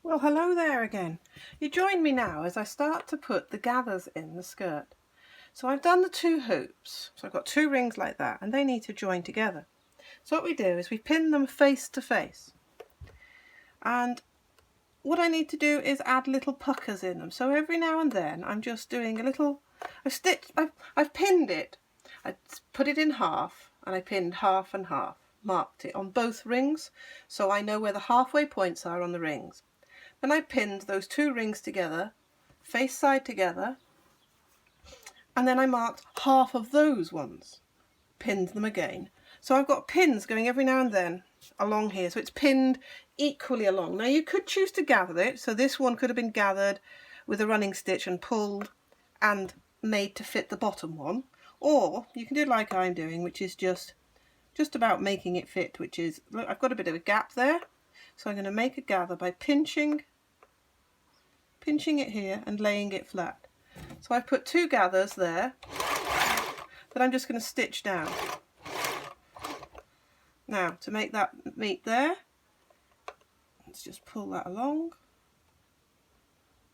Well, hello there again. You join me now as I start to put the gathers in the skirt. So I've done the 2 hoops, so I've got 2 rings like that, and they need to join together. So what we do is we pin them face to face, and what I need to do is add little puckers in them. So every now and then I'm just doing a little, I've pinned it, I put it in half, and I pinned half and half, marked it on both rings, so I know where the halfway points are on the rings. Then I pinned those 2 rings together, face side together, and then I marked half of those ones, pinned them again. So I've got pins going every now and then along here, so it's pinned equally along. Now you could choose to gather it, so this one could have been gathered with a running stitch and pulled and made to fit the bottom one, or you can do like I'm doing, which is just about making it fit, which is, look, I've got a bit of a gap there, so I'm going to make a gather by pinching it here and laying it flat. So I've put 2 gathers there that I'm just going to stitch down. Now to make that meet there, let's just pull that along.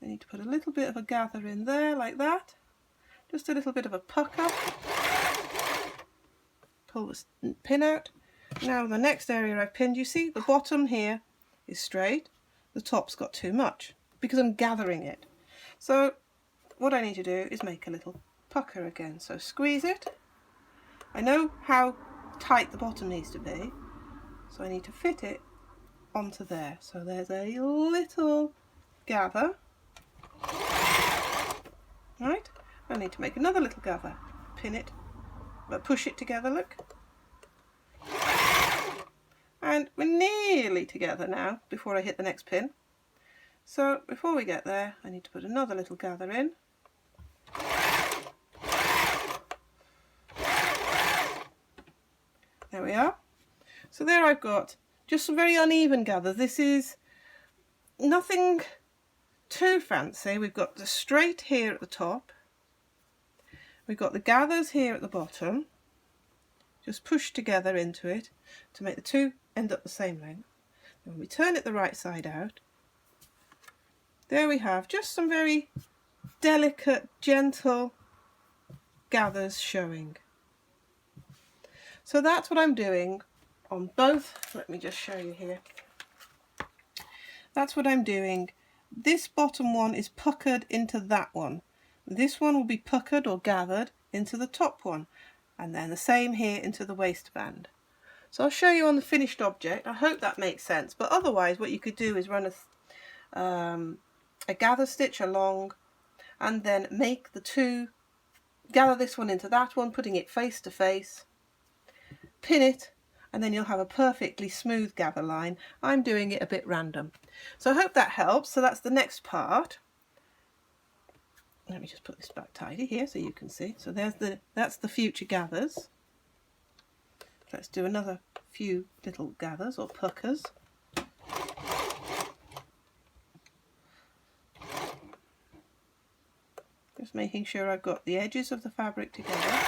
I need to put a little bit of a gather in there like that, just a little bit of a pucker. Pull the pin out. Now the next area I've pinned, you see the bottom here is straight, the top's got too much because I'm gathering it. So what I need to do is make a little pucker again. So squeeze it. I know how tight the bottom needs to be, so I need to fit it onto there. So there's a little gather. Right, I need to make another little gather. Pin it, but push it together, look. And we're nearly together now before I hit the next pin. So before we get there, I need to put another little gather in. There we are. So there I've got just some very uneven gathers. This is nothing too fancy. We've got the straight here at the top. We've got the gathers here at the bottom, just pushed together into it to make the 2 end up the same length. And when we turn it the right side out, there we have just some very delicate, gentle gathers showing. So that's what I'm doing on both. Let me just show you here. That's what I'm doing. This bottom one is puckered into that one. This one will be puckered or gathered into the top one, and then the same here into the waistband. So I'll show you on the finished object. I hope that makes sense, but otherwise what you could do is run a gather stitch along and then make the 2, gather this one into that one, putting it face to face, pin it, and then you'll have a perfectly smooth gather line. I'm doing it a bit random. So I hope that helps. So that's the next part. Let me just put this back tidy here so you can see. So that's the future gathers. Let's do another few little gathers or puckers. Just making sure I've got the edges of the fabric together.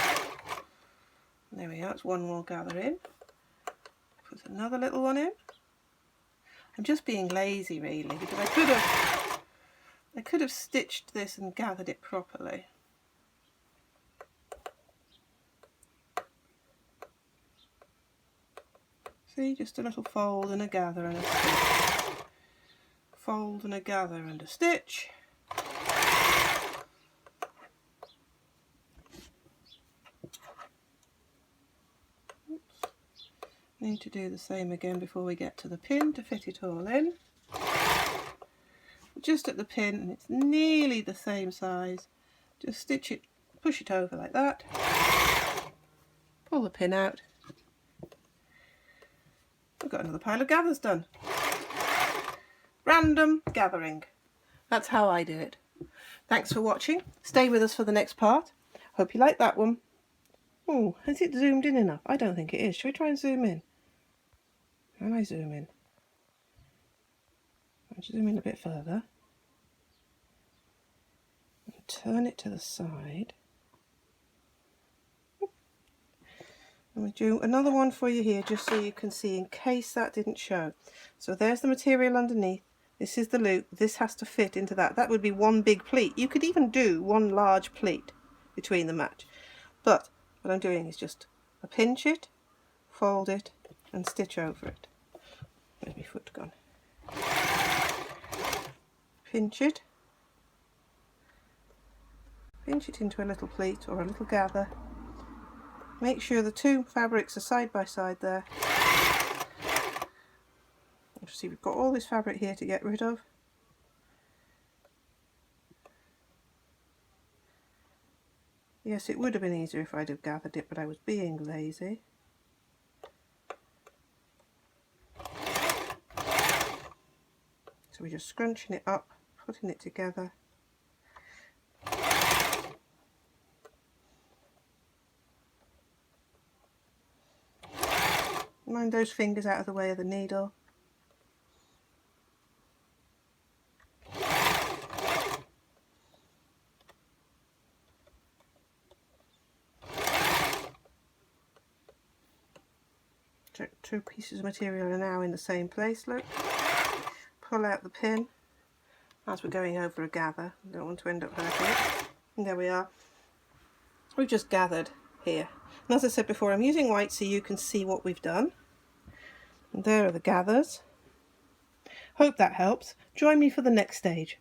There we are, it's one more gather in. Put another little one in. I'm just being lazy really, because I could have stitched this and gathered it properly. See, just a little fold and a gather and a stitch. Fold and a gather and a stitch. Need to do the same again before we get to the pin to fit it all in. Just at the pin, and it's nearly the same size. Just stitch it, push it over like that. Pull the pin out. I've got another pile of gathers done. Random gathering. That's how I do it. Thanks for watching. Stay with us for the next part. Hope you like that one. Oh, has it zoomed in enough? I don't think it is. Shall we try and zoom in? Can I zoom in? I'll zoom in a bit further. And turn it to the side. And we do another one for you here just so you can see in case that didn't show. So there's the material underneath, This is the loop. This has to fit into that. That would be one big pleat. You could even do one large pleat between the match. But what I'm doing is just pinch it, fold it, and stitch over it. Where's my foot gone? Pinch it into a little pleat or a little gather. Make sure the two fabrics are side by side there. See, we've got all this fabric here to get rid of. Yes, it would have been easier if I'd have gathered it, but I was being lazy. So we're just scrunching it up, putting it together. Mind those fingers out of the way of the needle. Two pieces of material are now in the same place, look. Pull out the pin as we're going over a gather. I don't want to end up hurting it. And there we are. We've just gathered here. And as I said before, I'm using white so you can see what we've done. And there are the gathers. Hope that helps. Join me for the next stage.